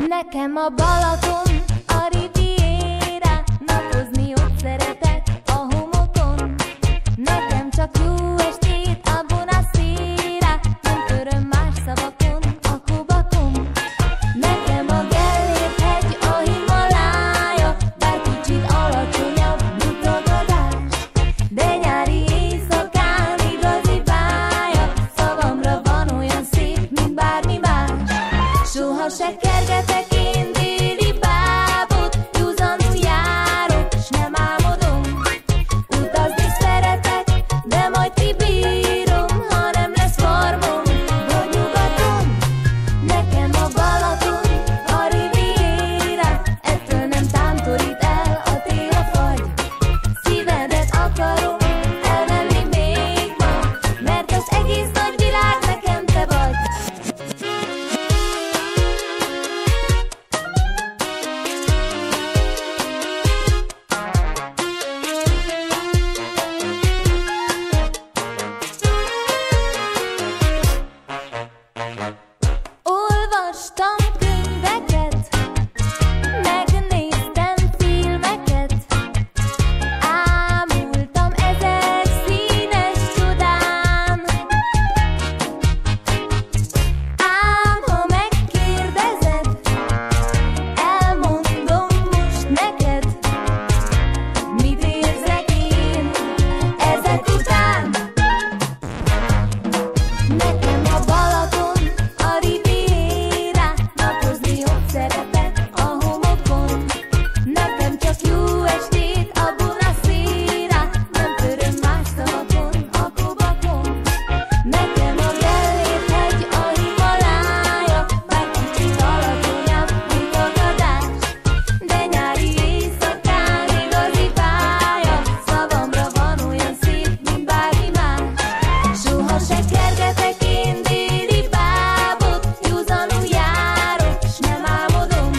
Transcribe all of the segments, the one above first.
Nekem a Balaton, a Riviera, napozni ott szeretek a homokon. Nekem csak jó estét a Bonacera, nem töröm más szavakon a Kubakon. Nekem a Gellért-hegy, a Himalája, bár kicsit alacsonyabb, mint a Gadás. De nyári éjszakán igazi pálya, szavamra van olyan szép, mint bármi más. Soha se kergetek én déli bábot, józanul járok, s nem álmodom. Utazni szeretek, de majd kibírom, ha nem lesz farmom, vagy nyugaton. Nekem a Balaton, a Riviera, ettől nem tántorít el a tél a fagy. Szívedet akarom elvenni még ma, mert az egész nagy világ nekem te vagy. Olvastam könyveket, megnéztem filmeket, ámultam ezer színes csodán. Ám ha megkérdezed, elmondom most neked, mit érzek én ezek után. Nekem a Balaton, a Riviera, napozni ott szeretek a homokon. Nekem csak jó estét a Bonacera, nem töröm más szavakon a Kubakon. Nekem a Gellért-hegy, a Himalája, bár kicsit alacsonyabb, mint a Gadás. De nyári éjszakán igazi pálya, szavamra van olyan szép, mint bármi más. Soha se kergetek én déli bábot, józanul járok, s nem álmodom.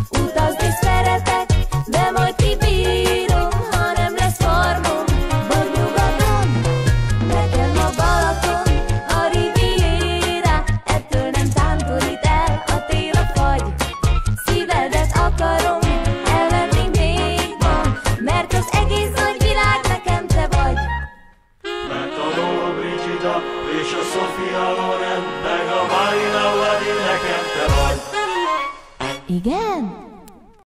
Utazni szeretek, de majd kibírom, ha nem lesz farmom, vagy nyugaton. Nekem a Balaton, a Riviera, ettől nem tántorít el a tél a fagy. Szívedet akarom elvenni még ma, mert az egész nagy világ nekem te vagy. Mert a Lolo Brigida és a Sofia Loren, meg a Marina Vadi nekem te vagy. Igen?